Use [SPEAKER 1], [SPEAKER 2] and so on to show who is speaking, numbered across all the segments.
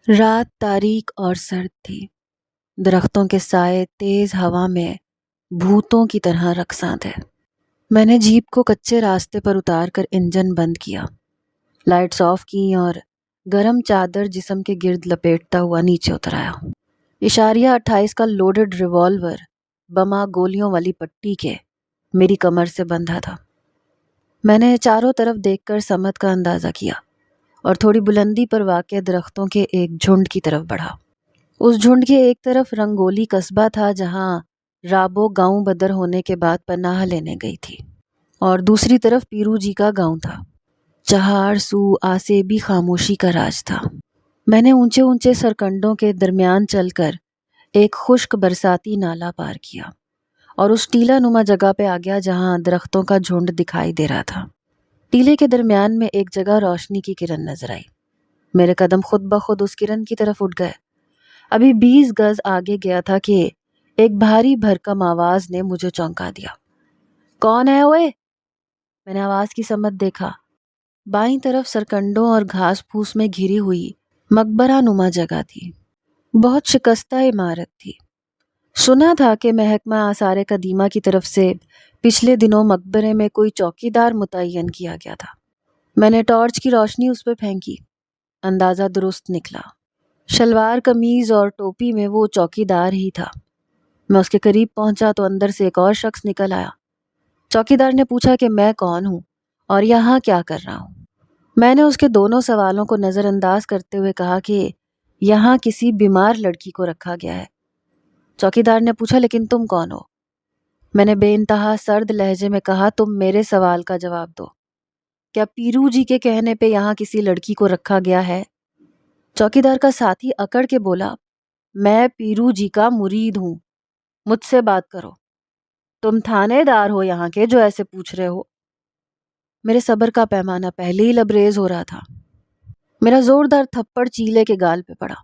[SPEAKER 1] رات تاریک اور سرد تھی۔ درختوں کے سائے تیز ہوا میں بھوتوں کی طرح رقصاں تھے۔ میں نے جیپ کو کچے راستے پر اتار کر انجن بند کیا، لائٹس آف کی اور گرم چادر جسم کے گرد لپیٹتا ہوا نیچے اتر آیا۔ 28 کا لوڈڈ ریوالور بما گولیوں والی پٹی کے میری کمر سے بندھا تھا۔ میں نے چاروں طرف دیکھ کر سمت کا اندازہ کیا اور تھوڑی بلندی پر واقع درختوں کے ایک جھنڈ کی طرف بڑھا۔ اس جھنڈ کے ایک طرف رنگولی قصبہ تھا جہاں رابو گاؤں بدر ہونے کے بعد پناہ لینے گئی تھی، اور دوسری طرف پیرو جی کا گاؤں تھا۔ چہار سو آسیبی خاموشی کا راج تھا۔ میں نے اونچے اونچے سرکنڈوں کے درمیان چل کر ایک خشک برساتی نالا پار کیا اور اس ٹیلا نما جگہ پہ آ گیا جہاں درختوں کا جھنڈ دکھائی دے رہا تھا۔ ٹیلے کے درمیان میں ایک جگہ روشنی کی کرن نظر آئی۔ میرے قدم خود بخود اس کرن کی طرف اٹھ گئے۔ ابھی 20 گز آگے گیا تھا کہ ایک بھاری بھرکم آواز نے مجھے چونکا دیا۔ کون ہے اوئے؟ میں نے آواز کی سمت دیکھا۔ بائیں طرف سرکنڈوں اور گھاس پھوس میں گھری ہوئی مقبرہ نما جگہ تھی۔ بہت شکستہ عمارت تھی۔ سنا تھا کہ محکمہ آثار قدیمہ کی طرف سے پچھلے دنوں مقبرے میں کوئی چوکی دار متعین کیا گیا تھا۔ میں نے ٹارچ کی روشنی اس پہ پھینکی۔ اندازہ درست نکلا۔ شلوار قمیض اور ٹوپی میں وہ چوکی دار ہی تھا۔ میں اس کے قریب پہنچا تو اندر سے ایک اور شخص نکل آیا۔ چوکی دار نے پوچھا کہ میں کون ہوں اور یہاں کیا کر رہا ہوں۔ میں نے اس کے دونوں سوالوں کو نظر انداز کرتے ہوئے کہا کہ یہاں کسی بیمار لڑکی کو رکھا گیا ہے۔ چوکی دار نے پوچھا لیکن تم کون ہو؟ میں نے بے انتہا سرد لہجے میں کہا تم میرے سوال کا جواب دو۔ کیا پیرو جی کے کہنے پہ یہاں کسی لڑکی کو رکھا گیا ہے؟ چوکی دار کا ساتھی اکڑ کے بولا میں پیرو جی کا مرید ہوں، مجھ سے بات کرو۔ تم تھانے دار ہو یہاں کے جو ایسے پوچھ رہے ہو؟ میرے صبر کا پیمانہ پہلے ہی لبریز ہو رہا تھا۔ میرا زوردار تھپڑ چیلے کے گال پہ پڑا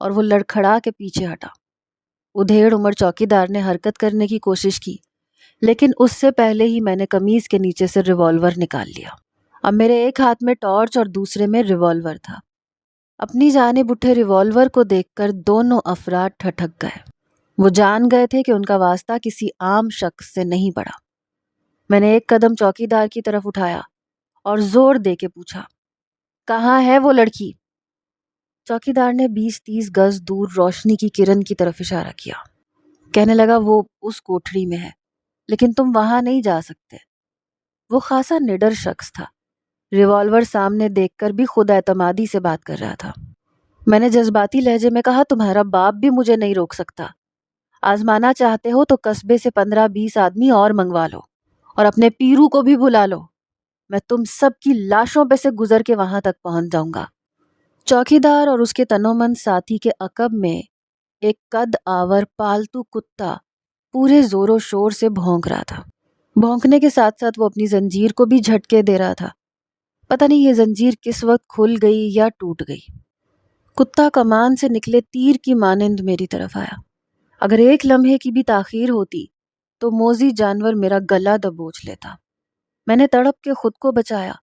[SPEAKER 1] اور وہ لڑکھڑا کے پیچھے ہٹا۔ ادھیڑ عمر چوکی دار نے حرکت کرنے کی کوشش کی، لیکن اس سے پہلے ہی میں نے قمیض کے نیچے سے ریوالور نکال لیا۔ اب میرے ایک ہاتھ میں ٹارچ اور دوسرے میں ریوالور تھا۔ اپنی جانب اٹھے ریوالور کو دیکھ کر دونوں افراد ٹھٹک گئے۔ وہ جان گئے تھے کہ ان کا واسطہ کسی عام شخص سے نہیں پڑا۔ میں نے ایک قدم چوکی دار کی طرف اٹھایا اور زور دے کے پوچھا کہاں ہے وہ لڑکی؟ چوکی دار نے 20-30 گز دور روشنی کی کرن کی طرف اشارہ کیا۔ کہنے لگا وہ اس کوٹھڑی میں ہے، لیکن تم وہاں نہیں جا سکتے۔ وہ خاصا نڈر شخص تھا۔ ریوالور سامنے دیکھ کر بھی خود اعتمادی سے بات کر رہا تھا۔ میں نے جذباتی لہجے میں کہا تمہارا باپ بھی مجھے نہیں روک سکتا۔ آزمانا چاہتے ہو تو قصبے سے 15-20 آدمی اور منگوا لو اور اپنے پیرو کو بھی بلا لو۔ میں تم سب کی لاشوں پہ سے گزر کے وہاں تک پہنچ جاؤں گا۔ چوکی دار اور اس کے تنومند ساتھی کے عقب میں ایک قد آور پالتو کتا پورے زور و شور سے بھونک رہا تھا۔ بھونکنے کے ساتھ ساتھ وہ اپنی زنجیر کو بھی جھٹکے دے رہا تھا۔ پتہ نہیں یہ زنجیر کس وقت کھل گئی یا ٹوٹ گئی۔ کتا کمان سے نکلے تیر کی مانند میری طرف آیا۔ اگر ایک لمحے کی بھی تاخیر ہوتی تو موذی جانور میرا گلا دبوچ لیتا۔ میں نے تڑپ کے خود کو بچایا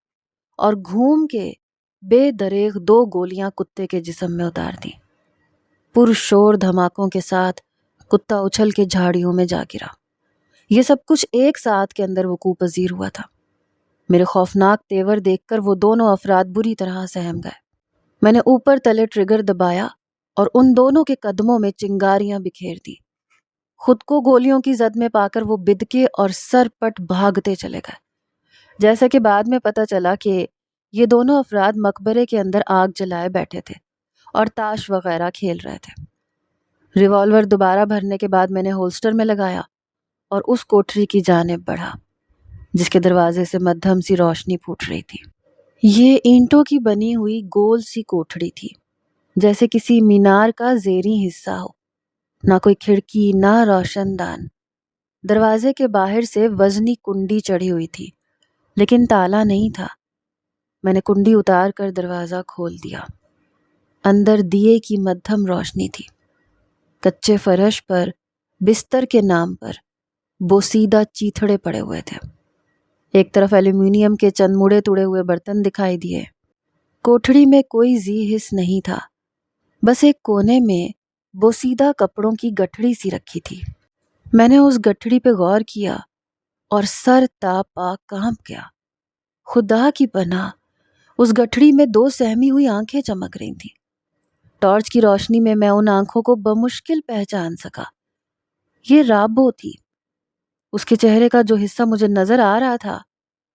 [SPEAKER 1] اور گھوم کے بے دریغ 2 گولیاں کتے کے جسم میں اتار دی۔ پرشور دھماکوں کے ساتھ کتا اچھل کے جھاڑیوں میں جا گرا۔ یہ سب کچھ ایک ساتھ کے اندر وقوع پذیر ہوا تھا۔ میرے خوفناک تیور دیکھ کر وہ دونوں افراد بری طرح سہم گئے۔ میں نے اوپر تلے ٹریگر دبایا اور ان دونوں کے قدموں میں چنگاریاں بکھیر دی۔ خود کو گولیوں کی زد میں پا کر وہ بدکے اور سر پٹ بھاگتے چلے گئے۔ جیسا کہ بعد میں پتہ چلا کہ یہ دونوں افراد مقبرے کے اندر آگ جلائے بیٹھے تھے اور تاش وغیرہ کھیل رہے تھے۔ ریوالور دوبارہ بھرنے کے بعد میں نے ہولسٹر میں لگایا اور اس کوٹھری کی جانب بڑھا جس کے دروازے سے مدھم سی روشنی پھوٹ رہی تھی۔ یہ اینٹوں کی بنی ہوئی گول سی کوٹھڑی تھی، جیسے کسی مینار کا زیریں حصہ ہو۔ نہ کوئی کھڑکی، نہ روشن دان۔ دروازے کے باہر سے وزنی کنڈی چڑھی ہوئی تھی، لیکن تالا نہیں تھا۔ میں نے کنڈی اتار کر دروازہ کھول دیا۔ اندر دیے کی مدھم روشنی تھی۔ کچے فرش پر بستر کے نام پر بوسیدہ چیتھڑے پڑے ہوئے تھے۔ ایک طرف ایلومینیم کے چند مڑے توڑے ہوئے برتن دکھائی دیے۔ کوٹھڑی میں کوئی ذی حس نہیں تھا، بس ایک کونے میں بوسیدہ کپڑوں کی گٹھڑی سی رکھی تھی۔ میں نے اس گٹھڑی پہ غور کیا اور سر تا پا کانپ گیا۔ خدا کی پناہ، اس گٹھڑی میں 2 سہمی ہوئی آنکھیں چمک رہی تھیں۔ ٹارچ کی روشنی میں ان آنکھوں کو بمشکل پہچان سکا۔ یہ رابو تھی۔ اس کے چہرے کا جو حصہ مجھے نظر آ رہا تھا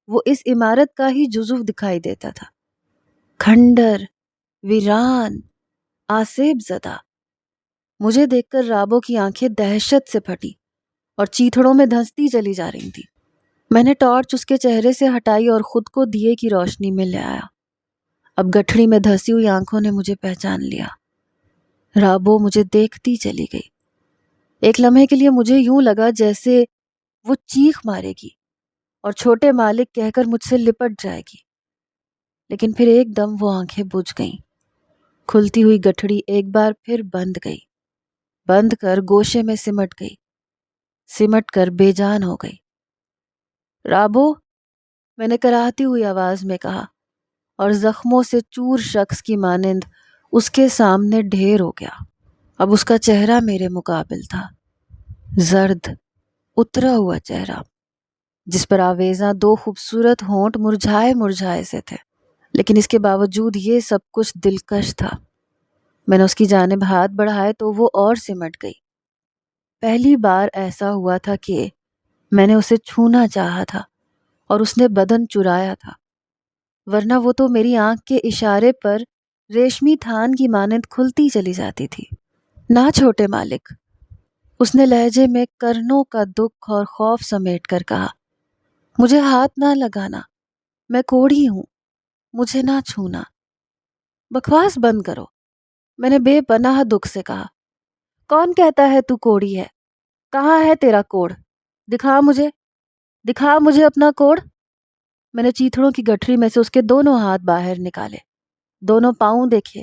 [SPEAKER 1] وہ اس عمارت کا ہی جزو دکھائی دیتا تھا۔ کھنڈر، ویران، آسیب زدہ۔ مجھے دیکھ کر رابو کی آنکھیں دہشت سے پھٹی اور چیتھڑوں میں دھنستی چلی جا رہی تھی۔ میں نے ٹارچ اس کے چہرے سے ہٹائی اور خود کو دیے کی روشنی میں لے آیا۔ اب گٹھڑی میں دھسی ہوئی آنکھوں نے مجھے پہچان لیا۔ رابو مجھے دیکھتی چلی گئی۔ ایک لمحے کے لیے مجھے یوں لگا جیسے وہ چیخ مارے گی اور چھوٹے مالک کہہ کر مجھ سے لپٹ جائے گی، لیکن پھر ایک دم وہ آنکھیں بجھ گئیں۔ کھلتی ہوئی گٹھڑی ایک بار پھر بند گئی، بند کر گوشے میں سمٹ گئی، سمٹ کر بے جان ہو گئی۔ رابو، میں نے کراہتی ہوئی آواز میں کہا، اور زخموں سے چور شخص کی مانند اس کے سامنے ڈھیر ہو گیا۔ اب اس کا چہرہ میرے مقابل تھا، زرد اترا ہوا چہرہ جس پر آویزاں 2 خوبصورت ہونٹ مرجھائے مرجھائے سے تھے، لیکن اس کے باوجود یہ سب کچھ دلکش تھا۔ میں نے اس کی جانب ہاتھ بڑھائے تو وہ اور سمٹ گئی۔ پہلی بار ایسا ہوا تھا کہ میں نے اسے چھونا چاہا تھا اور اس نے بدن چرایا تھا، ورنہ وہ تو میری آنکھ کے اشارے پر ریشمی تھان کی مانند کھلتی چلی جاتی تھی۔ نہ چھوٹے مالک، اس نے لہجے میں کرنوں کا دکھ اور خوف سمیٹ کر کہا، مجھے ہاتھ نہ لگانا، میں کوڑھی ہوں، مجھے نہ چھونا۔ بکواس بند کرو، میں نے بے پناہ دکھ سے کہا۔ کون کہتا ہے تو کوڑھی ہے؟ کہاں ہے تیرا کوڑ؟ دکھا مجھے اپنا کوڑ۔ میں نے چیتھڑوں کی گٹھڑی میں سے اس کے دونوں ہاتھ باہر نکالے، دونوں پاؤں دیکھے،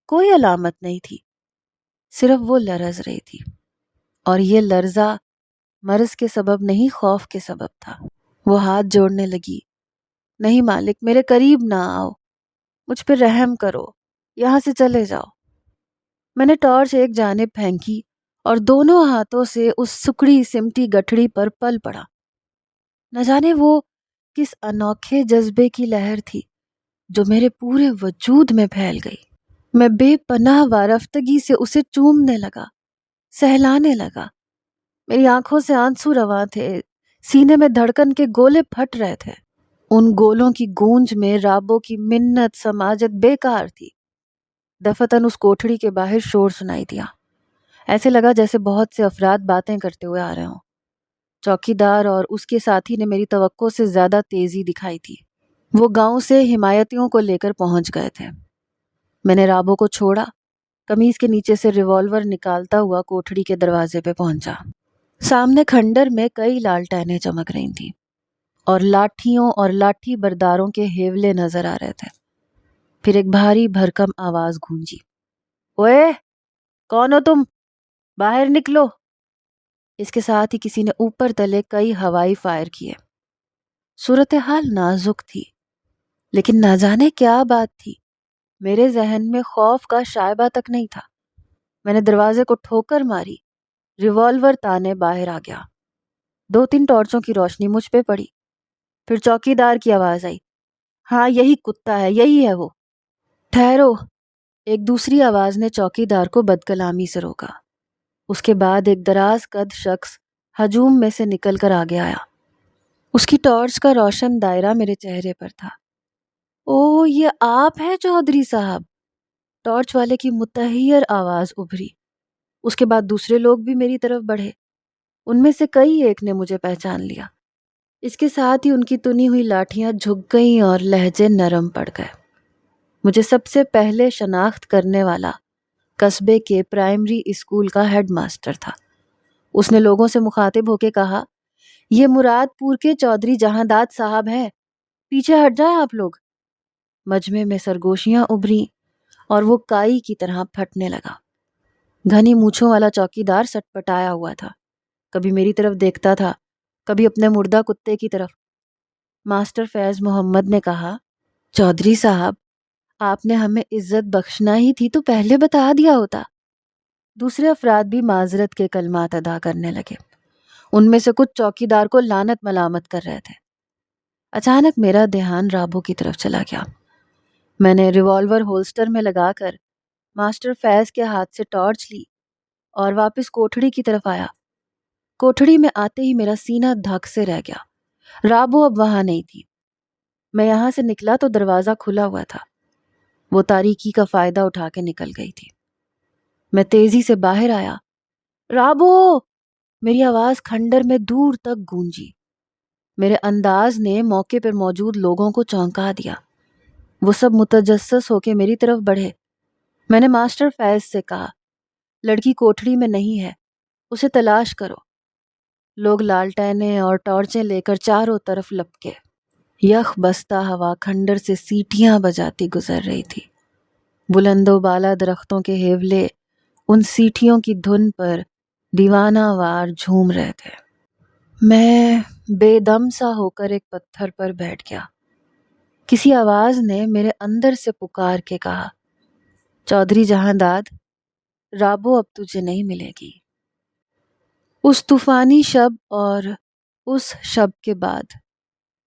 [SPEAKER 1] کوئی علامت نہیں تھی، صرف وہ لرز رہی تھی، اور یہ لرزہ مرض کے سبب نہیں، خوف کے سبب تھا۔ وہ ہاتھ جوڑنے لگی، نہیں مالک، میرے قریب نہ آؤ، مجھ پہ رحم کرو، یہاں سے چلے جاؤ۔ میں نے ٹارچ ایک جانب پھینکی اور دونوں ہاتھوں سے اس سکڑی سمٹی گٹھڑی پر پل پڑا۔ نہ جانے وہ کس انوکھے جذبے کی لہر تھی جو میرے پورے وجود میں پھیل گئی۔ میں بے پناہ وارفتگی سے اسے چومنے لگا، سہلانے لگا۔ میری آنکھوں سے آنسو رواں تھے، سینے میں دھڑکن کے گولے پھٹ رہے تھے۔ ان گولوں کی گونج میں رابو کی منت سماجت بیکار تھی۔ دفتن اس کوٹھڑی کے باہر شور سنائی دیا۔ ایسے لگا جیسے بہت سے افراد باتیں کرتے ہوئے آ رہے ہوں۔ چوکی دار اور اس کے ساتھی نے میری توقع سے زیادہ تیزی دکھائی تھی۔ وہ گاؤں سے حمایتیوں کو لے کر پہنچ گئے تھے۔ میں نے رابو کو چھوڑا، قمیض کے نیچے سے ریوالور نکالتا ہوا کوٹھڑی کے دروازے پہ پہنچا۔ سامنے کھنڈر میں کئی لالٹینیں چمک رہی تھیں اور لاٹھیوں اور لاٹھی برداروں کے ہیولے نظر آ رہے تھے۔ پھر ایک بھاری بھرکم آواز گونجی، اوئے کون ہو تم؟ باہر نکلو۔ اس کے ساتھ ہی کسی نے اوپر تلے کئی ہوائی فائر کیے۔ صورتحال نازک تھی، لیکن نہ جانے کیا بات تھی، میرے ذہن میں خوف کا شائبہ تک نہیں تھا۔ میں نے دروازے کو ٹھوکر ماری، ریوالور تانے باہر آ گیا۔ 2-3 ٹارچوں کی روشنی مجھ پہ پڑی۔ پھر چوکی دار کی آواز آئی، ہاں یہی کتا ہے، یہی ہے وہ۔ ٹھہرو، ایک دوسری آواز نے چوکی دار کو بدکلامی سے روکا۔ اس کے بعد ایک دراز قد شخص ہجوم میں سے نکل کر آگے آیا۔ اس کی ٹارچ کا روشن دائرہ میرے چہرے پر تھا۔ او، یہ آپ ہیں چودھری صاحب؟ ٹارچ والے کی متحیر آواز ابھری۔ اس کے بعد دوسرے لوگ بھی میری طرف بڑھے۔ ان میں سے کئی ایک نے مجھے پہچان لیا۔ اس کے ساتھ ہی ان کی تنی ہوئی لاٹھیاں جھک گئیں اور لہجے نرم پڑ گئے۔ مجھے سب سے پہلے شناخت کرنے والا قصبے کے پرائمری اسکول کا ہیڈ ماسٹر تھا۔ اس نے لوگوں سے مخاطب ہو کے کہا، یہ مراد پور کے چودھری جہاں داد صاحب ہے، پیچھے ہٹ جائیں آپ لوگ۔ مجمع میں سرگوشیاں ابھریں اور وہ کائی کی طرح پھٹنے لگا۔ گھنی مونچھوں والا چوکی دار سٹ پٹایا ہوا تھا، کبھی میری طرف دیکھتا تھا، کبھی اپنے مردہ کتے کی طرف۔ ماسٹر فیض محمد نے کہا، چودھری صاحب آپ نے ہمیں عزت بخشنا ہی تھی تو پہلے بتا دیا ہوتا۔ دوسرے افراد بھی معذرت کے کلمات ادا کرنے لگے۔ ان میں سے کچھ چوکیدار کو لعنت ملامت کر رہے تھے۔ اچانک میرا دھیان رابو کی طرف چلا گیا۔ میں نے ریوالور ہولسٹر میں لگا کر ماسٹر فیض کے ہاتھ سے ٹارچ لی اور واپس کوٹھڑی کی طرف آیا۔ کوٹھڑی میں آتے ہی میرا سینہ دھک سے رہ گیا۔ رابو اب وہاں نہیں تھی۔ میں یہاں سے نکلا تو دروازہ کھلا ہوا تھا۔ وہ تاریکی کا فائدہ اٹھا کے نکل گئی تھی۔ میں تیزی سے باہر آیا۔ رابو! میری آواز کھنڈر میں دور تک گونجی۔ میرے انداز نے موقع پر موجود لوگوں کو چونکا دیا۔ وہ سب متجسس ہو کے میری طرف بڑھے۔ میں نے ماسٹر فیض سے کہا، لڑکی کوٹھڑی میں نہیں ہے، اسے تلاش کرو۔ لوگ لالٹینیں اور ٹارچیں لے کر چاروں طرف لپکے۔ یخ بستہ ہوا کھنڈر سے سیٹیاں بجاتی گزر رہی تھی۔ بلند و بالا درختوں کے ہیولے ان سیٹیوں کی دھن پر دیوانہ وار جھوم رہے تھے۔ میں بے دم سا ہو کر ایک پتھر پر بیٹھ گیا۔ کسی آواز نے میرے اندر سے پکار کے کہا، چودھری جہاں داد، رابو اب تجھے نہیں ملے گی۔ اس طوفانی شب اور اس شب کے بعد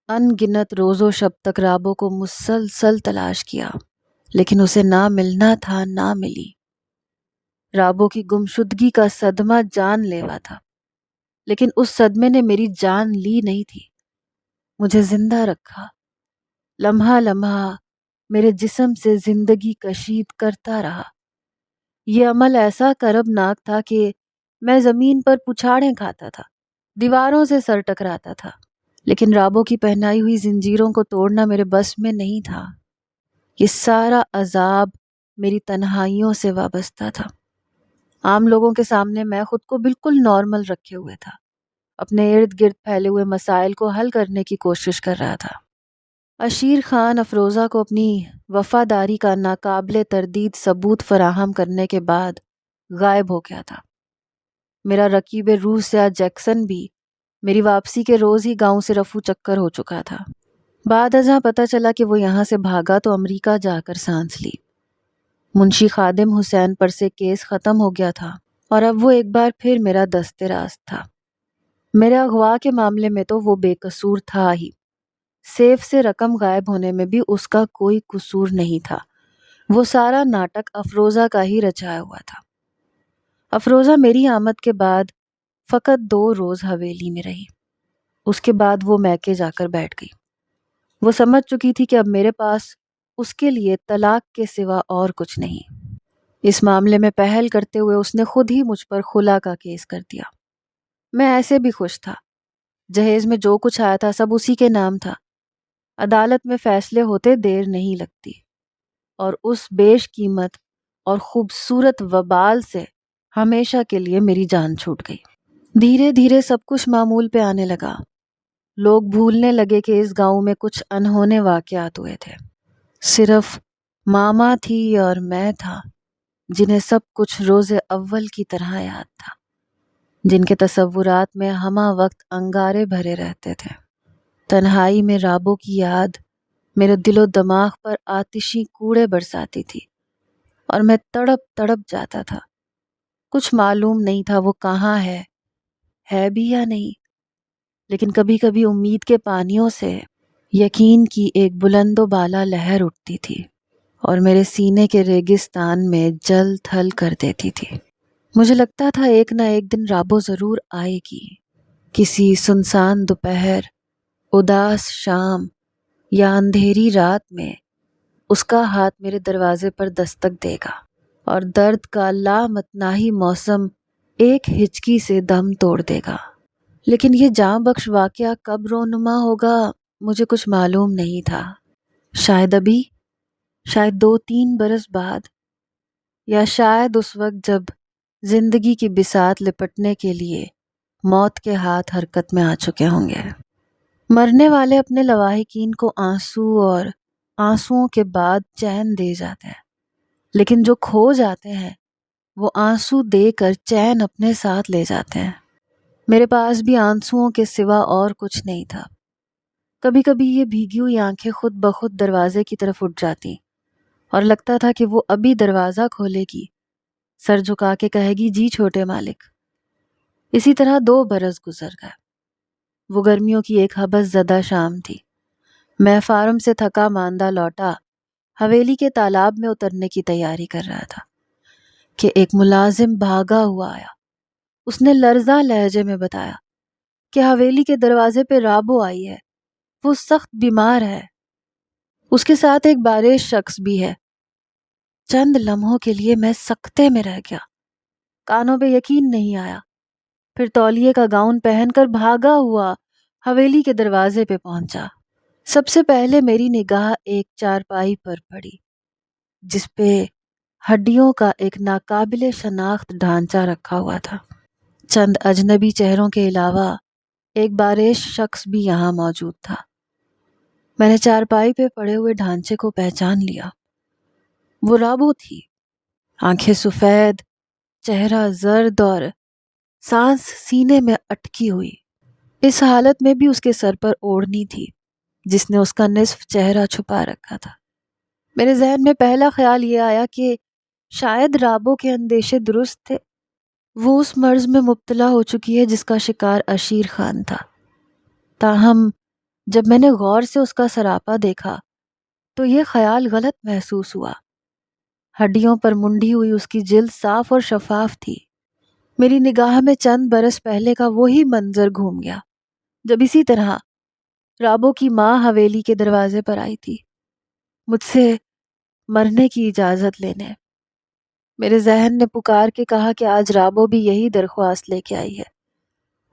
[SPEAKER 1] ان گنت روز و شب تک رابو کو مسلسل تلاش کیا، لیکن اسے نہ ملنا تھا نہ ملی۔ رابو کی گمشدگی کا صدمہ جان لیوا تھا، لیکن اس صدمے نے میری جان لی نہیں تھی، مجھے زندہ رکھا۔ لمحہ لمحہ میرے جسم سے زندگی کشید کرتا رہا۔ یہ عمل ایسا کربناک تھا کہ میں زمین پر پچھاڑیں کھاتا تھا، دیواروں سے سر ٹکراتا تھا، لیکن رابو کی پہنائی ہوئی زنجیروں کو توڑنا میرے بس میں نہیں تھا۔ یہ سارا عذاب میری تنہائیوں سے وابستہ تھا۔ عام لوگوں کے سامنے میں خود کو بالکل نارمل رکھے ہوئے تھا، اپنے ارد گرد پھیلے ہوئے مسائل کو حل کرنے کی کوشش کر رہا تھا۔ عشیر خان افروزہ کو اپنی وفاداری کا ناقابل تردید ثبوت فراہم کرنے کے بعد غائب ہو گیا تھا۔ میرا رقیب روح سیاہ جیکسن بھی میری واپسی کے روز ہی گاؤں سے رفو چکر ہو چکا تھا۔ بعد ازاں پتہ چلا کہ وہ یہاں سے بھاگا تو امریکہ جا کر سانس لی۔ منشی خادم حسین پر سے کیس ختم ہو گیا تھا اور اب وہ ایک بار پھر میرا دست راست تھا۔ میرے اغوا کے معاملے میں تو وہ بے قصور تھا ہی، سیف سے رقم غائب ہونے میں بھی اس کا کوئی قصور نہیں تھا۔ وہ سارا ناٹک افروزہ کا ہی رچایا ہوا تھا۔ افروزہ میری آمد کے بعد فقط 2 روز حویلی میں رہی۔ اس کے بعد وہ میکے جا کر بیٹھ گئی۔ وہ سمجھ چکی تھی کہ اب میرے پاس اس کے لیے طلاق کے سوا اور کچھ نہیں۔ اس معاملے میں پہل کرتے ہوئے اس نے خود ہی مجھ پر خلا کا کیس کر دیا۔ میں ایسے بھی خوش تھا، جہیز میں جو کچھ آیا تھا سب اسی کے نام تھا۔ عدالت میں فیصلے ہوتے دیر نہیں لگتی، اور اس بیش قیمت اور خوبصورت وبال سے ہمیشہ کے لیے میری جان چھوٹ گئی۔ دھیرے دھیرے سب کچھ معمول پہ آنے لگا۔ لوگ بھولنے لگے کہ اس گاؤں میں کچھ انہونے واقعات ہوئے تھے۔ صرف ماما تھی اور میں تھا جنہیں سب کچھ روز اول کی طرح یاد تھا، جن کے تصورات میں ہمہ وقت انگارے بھرے رہتے تھے۔ تنہائی میں رابو کی یاد میرے دل و دماغ پر آتشی کوڑے برساتی تھی، اور میں تڑپ تڑپ جاتا تھا۔ کچھ معلوم نہیں تھا وہ کہاں ہے بھی یا نہیں، لیکن کبھی کبھی امید کے پانیوں سے یقین کی ایک بلند و بالا لہر اٹھتی تھی اور میرے سینے کے ریگستان میں جل تھل کر دیتی تھی۔ مجھے لگتا تھا ایک نہ ایک دن رابو ضرور آئے گی، کسی سنسان دوپہر، اداس شام یا اندھیری رات میں اس کا ہاتھ میرے دروازے پر دستک دے گا اور درد کا لامتناہی موسم ایک ہچکی سے دم توڑ دے گا۔ لیکن یہ جاں بخش واقعہ کب رونما ہوگا مجھے کچھ معلوم نہیں تھا۔ شاید ابھی، شاید 2-3 برس بعد، یا شاید اس وقت جب زندگی کی بساط لپٹنے کے لیے موت کے ہاتھ حرکت میں آ چکے ہوں گے۔ مرنے والے اپنے لواحقین کو آنسو اور آنسوؤں کے بعد چین دے جاتے ہیں، لیکن جو کھو جاتے ہیں وہ آنسو دے کر چین اپنے ساتھ لے جاتے ہیں۔ میرے پاس بھی آنسوؤں کے سوا اور کچھ نہیں تھا۔ کبھی کبھی یہ بھیگی ہوئی آنکھیں خود بخود دروازے کی طرف اٹھ جاتی اور لگتا تھا کہ وہ ابھی دروازہ کھولے گی، سر جھکا کے کہے گی جی چھوٹے مالک۔ اسی طرح 2 برس گزر گئے۔ وہ گرمیوں کی ایک حبس زدہ شام تھی۔ میں فارم سے تھکا ماندہ لوٹا حویلی کے تالاب میں اترنے کی تیاری کر رہا تھا کہ ایک ملازم بھاگا ہوا آیا۔ اس نے لرزاں لہجے میں بتایا کہ حویلی کے دروازے پہ رابو آئی ہے، وہ سخت بیمار ہے، اس کے ساتھ ایک بارش شخص بھی ہے۔ چند لمحوں کے لیے میں سکتے میں رہ گیا، کانوں پہ یقین نہیں آیا۔ پھر تولیے کا گاؤن پہن کر بھاگا ہوا حویلی کے دروازے پہ پہنچا۔ سب سے پہلے میری نگاہ ایک چارپائی پر پڑی جس پہ ہڈیوں کا ایک ناقابل شناخت ڈھانچہ رکھا ہوا تھا۔ چند اجنبی چہروں کے علاوہ ایک بارش شخص بھی یہاں موجود تھا۔ میں نے چارپائی پہ پڑے ہوئے ڈھانچے کو پہچان لیا۔ وہ رابو تھی، آنکھیں سفید، چہرہ زرد اور سانس سینے میں اٹکی ہوئی۔ اس حالت میں بھی اس کے سر پر اوڑھنی تھی جس نے اس کا نصف چہرہ چھپا رکھا تھا۔ میرے ذہن میں پہلا خیال یہ آیا کہ شاید رابو کے اندیشے درست تھے، وہ اس مرض میں مبتلا ہو چکی ہے جس کا شکار عشیر خان تھا۔ تاہم جب میں نے غور سے اس کا سراپا دیکھا تو یہ خیال غلط محسوس ہوا۔ ہڈیوں پر منڈی ہوئی اس کی جلد صاف اور شفاف تھی۔ میری نگاہ میں چند برس پہلے کا وہی منظر گھوم گیا جب اسی طرح رابو کی ماں حویلی کے دروازے پر آئی تھی مجھ سے مرنے کی اجازت لینے۔ میرے ذہن نے پکار کے کہا کہ آج رابو بھی یہی درخواست لے کے آئی ہے۔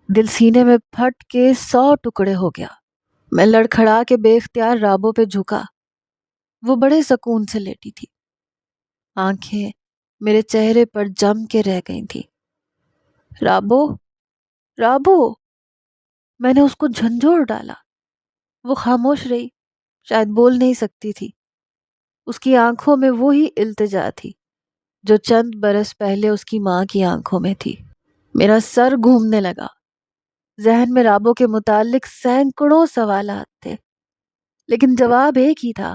[SPEAKER 1] دل سینے میں پھٹ کے 100 ٹکڑے ہو گیا۔ میں لڑکھڑا کے بے اختیار رابو پہ جھکا۔ وہ بڑے سکون سے لیٹی تھی، آنکھیں میرے چہرے پر جم کے رہ گئی تھی۔ رابو، رابو، میں نے اس کو جھنجھوڑ ڈالا۔ وہ خاموش رہی، شاید بول نہیں سکتی تھی۔ اس کی آنکھوں میں وہی التجا تھی جو چند برس پہلے اس کی ماں کی آنکھوں میں تھی۔ میرا سر گھومنے لگا۔ ذہن میں رابو کے متعلق سینکڑوں سوالات تھے، لیکن جواب ایک ہی تھا،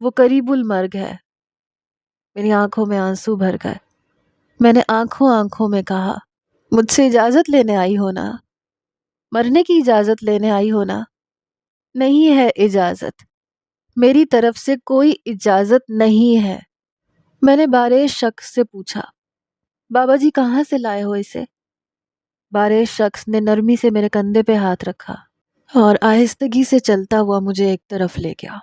[SPEAKER 1] وہ قریب المرگ ہے۔ میری آنکھوں میں آنسو بھر گئے۔ میں نے آنکھوں میں کہا، مجھ سے اجازت لینے آئی ہو نا؟ مرنے کی اجازت لینے آئی ہو نا؟ نہیں ہے اجازت، میری طرف سے کوئی اجازت نہیں ہے۔ میں نے بارش شخص سے پوچھا، بابا جی کہاں سے لائے ہو اسے؟ بارش شخص نے نرمی سے میرے کندھے پہ ہاتھ رکھا اور آہستگی سے چلتا ہوا مجھے ایک طرف لے گیا۔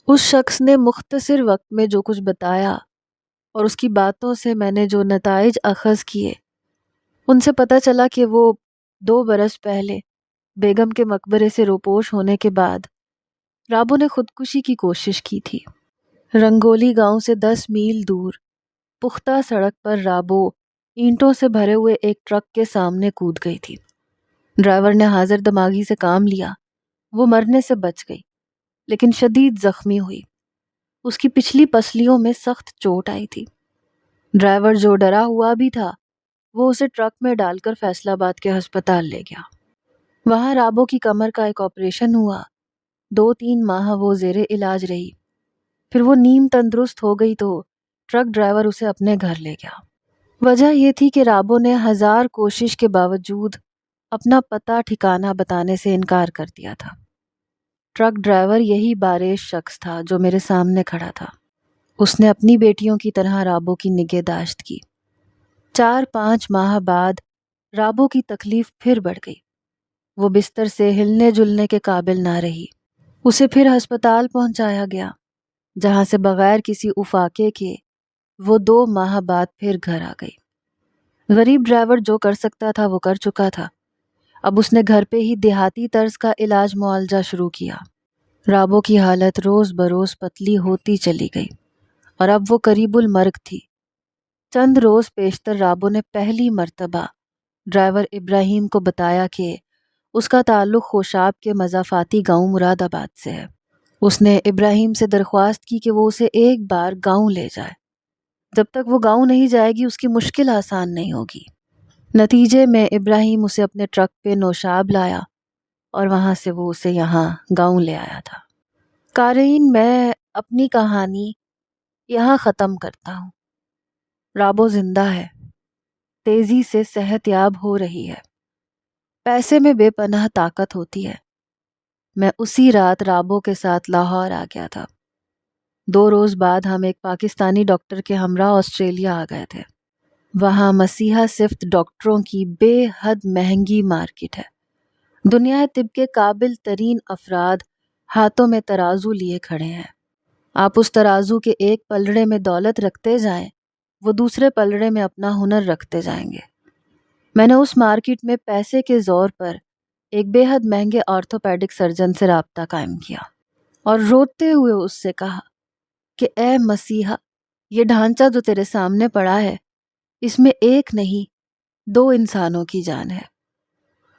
[SPEAKER 1] اس شخص نے مختصر وقت میں جو کچھ بتایا اور اس کی باتوں سے میں نے جو نتائج اخذ کیے، ان سے پتہ چلا کہ وہ 2 برس پہلے بیگم کے مقبرے سے روپوش ہونے کے بعد رابو نے خودکشی کی کوشش کی تھی۔ رنگولی گاؤں سے 10 میل دور پختہ سڑک پر رابو اینٹوں سے بھرے ہوئے ایک ٹرک کے سامنے کود گئی تھی۔ ڈرائیور نے حاضر دماغی سے کام لیا، وہ مرنے سے بچ گئی لیکن شدید زخمی ہوئی۔ اس کی پچھلی پسلیوں میں سخت چوٹ آئی تھی۔ ڈرائیور جو ڈرا ہوا بھی تھا وہ اسے ٹرک میں ڈال کر فیصل آباد کے ہسپتال لے گیا۔ وہاں رابو کی کمر کا ایک آپریشن ہوا۔ 2-3 ماہ وہ زیر علاج رہی۔ پھر وہ نیم تندرست ہو گئی تو ٹرک ڈرائیور اسے اپنے گھر لے گیا۔ وجہ یہ تھی کہ رابو نے 1000 کوشش کے باوجود اپنا پتہ ٹھکانہ بتانے سے انکار کر دیا تھا۔ ٹرک ڈرائیور یہی بارش شخص تھا جو میرے سامنے کھڑا تھا۔ اس نے اپنی بیٹیوں کی طرح رابو کی نگہداشت کی۔ 4-5 ماہ بعد رابو کی تکلیف پھر بڑھ گئی۔ وہ بستر سے ہلنے جلنے کے قابل نہ رہی۔ اسے پھر ہسپتال پہنچایا گیا جہاں سے بغیر کسی افاقے کے وہ 2 ماہ بعد پھر گھر آ گئی۔ غریب ڈرائیور جو کر سکتا تھا وہ کر چکا تھا۔ اب اس نے گھر پہ ہی دیہاتی طرز کا علاج معالجہ شروع کیا۔ رابو کی حالت روز بروز پتلی ہوتی چلی گئی اور اب وہ قریب المرگ تھی۔ چند روز پیشتر رابو نے پہلی مرتبہ ڈرائیور ابراہیم کو بتایا کہ اس کا تعلق خوشاب کے مضافاتی گاؤں مراد آباد سے ہے۔ اس نے ابراہیم سے درخواست کی کہ وہ اسے ایک بار گاؤں لے جائے۔ جب تک وہ گاؤں نہیں جائے گی اس کی مشکل آسان نہیں ہوگی۔ نتیجے میں ابراہیم اسے اپنے ٹرک پہ نوشاب لایا اور وہاں سے وہ اسے یہاں گاؤں لے آیا تھا۔ قارئین، میں اپنی کہانی یہاں ختم کرتا ہوں۔ رابو زندہ ہے، تیزی سے صحت یاب ہو رہی ہے۔ پیسے میں بے پناہ طاقت ہوتی ہے۔ میں اسی رات رابو کے ساتھ لاہور آ گیا تھا۔ 2 روز بعد ہم ایک پاکستانی ڈاکٹر کے ہمراہ آسٹریلیا آ گئے تھے۔ وہاں مسیحا صفت ڈاکٹروں کی بے حد مہنگی مارکیٹ ہے۔ دنیا طب کے قابل ترین افراد ہاتھوں میں ترازو لیے کھڑے ہیں۔ آپ اس ترازو کے ایک پلڑے میں دولت رکھتے جائیں، وہ دوسرے پلڑے میں اپنا ہنر رکھتے جائیں گے۔ میں نے اس مارکیٹ میں پیسے کے زور پر ایک بے حد مہنگے آرتھوپیڈک سرجن سے رابطہ قائم کیا اور روتے ہوئے اس سے کہا کہ اے مسیحا، یہ ڈھانچہ جو تیرے سامنے پڑا ہے، اس میں ایک نہیں 2 انسانوں کی جان ہے۔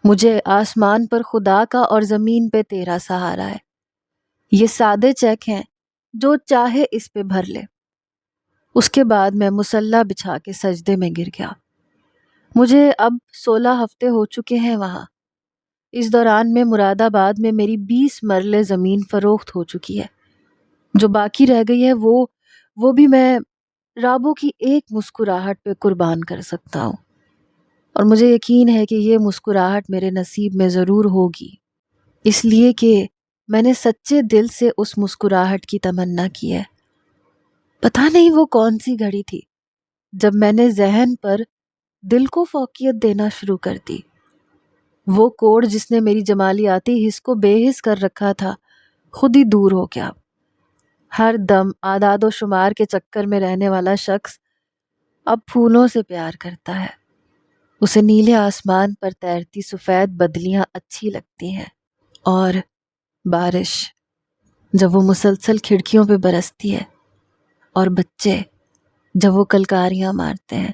[SPEAKER 1] مجھے آسمان پر خدا کا اور زمین پہ تیرا سہارا ہے۔ یہ سادے چیک ہیں، جو چاہے اس پہ بھر لے۔ اس کے بعد میں مصلی بچھا کے سجدے میں گر گیا۔ مجھے اب 16 ہفتے ہو چکے ہیں وہاں۔ اس دوران میں مراد آباد میں میری 20 مرلے زمین فروخت ہو چکی ہے۔ جو باقی رہ گئی ہے وہ بھی میں رابو کی ایک مسکراہٹ پہ قربان کر سکتا ہوں، اور مجھے یقین ہے کہ یہ مسکراہٹ میرے نصیب میں ضرور ہوگی، اس لیے کہ میں نے سچے دل سے اس مسکراہٹ کی تمنا کی ہے۔ پتہ نہیں وہ کون سی گھڑی تھی جب میں نے ذہن پر دل کو فوقیت دینا شروع کر دی۔ وہ کوڑ جس نے میری جمالیاتی حس کو بے حس کر رکھا تھا خود ہی دور ہو گیا۔ ہر دم اعداد و شمار کے چکر میں رہنے والا شخص اب پھولوں سے پیار کرتا ہے۔ اسے نیلے آسمان پر تیرتی سفید بدلیاں اچھی لگتی ہیں، اور بارش جب وہ مسلسل کھڑکیوں پہ برستی ہے، اور بچے جب وہ کلکاریاں مارتے ہیں،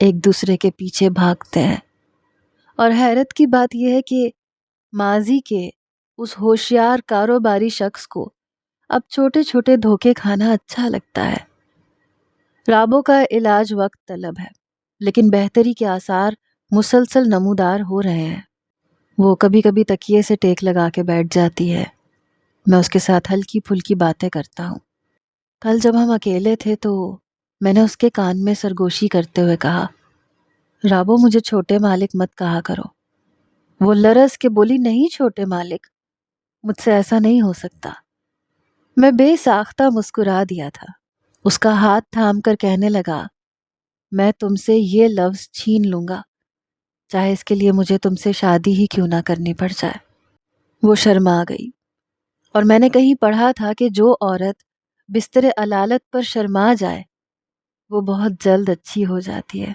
[SPEAKER 1] ایک دوسرے کے پیچھے بھاگتے ہیں۔ اور حیرت کی بات یہ ہے کہ ماضی کے اس ہوشیار کاروباری شخص کو اب چھوٹے چھوٹے دھوکے کھانا اچھا لگتا ہے۔ رابو کا علاج وقت طلب ہے، لیکن بہتری کے آثار مسلسل نمودار ہو رہے ہیں۔ وہ کبھی کبھی تکیے سے ٹیک لگا کے بیٹھ جاتی ہے۔ میں اس کے ساتھ ہلکی پھلکی باتیں کرتا ہوں۔ کل جب ہم اکیلے تھے تو میں نے اس کے کان میں سرگوشی کرتے ہوئے کہا، رابو مجھے چھوٹے مالک مت کہا کرو۔ وہ لرز کے بولی، نہیں چھوٹے مالک، مجھ سے ایسا نہیں ہو سکتا۔ میں بے ساختہ مسکرا دیا تھا۔ اس کا ہاتھ تھام کر کہنے لگا، میں تم سے یہ لفظ چھین لوں گا، چاہے اس کے لیے مجھے تم سے شادی ہی کیوں نہ کرنی پڑ جائے۔ وہ شرما گئی، اور میں نے کہیں پڑھا تھا کہ جو عورت بستر علالت پر شرما جائے وہ بہت جلد اچھی ہو جاتی ہے۔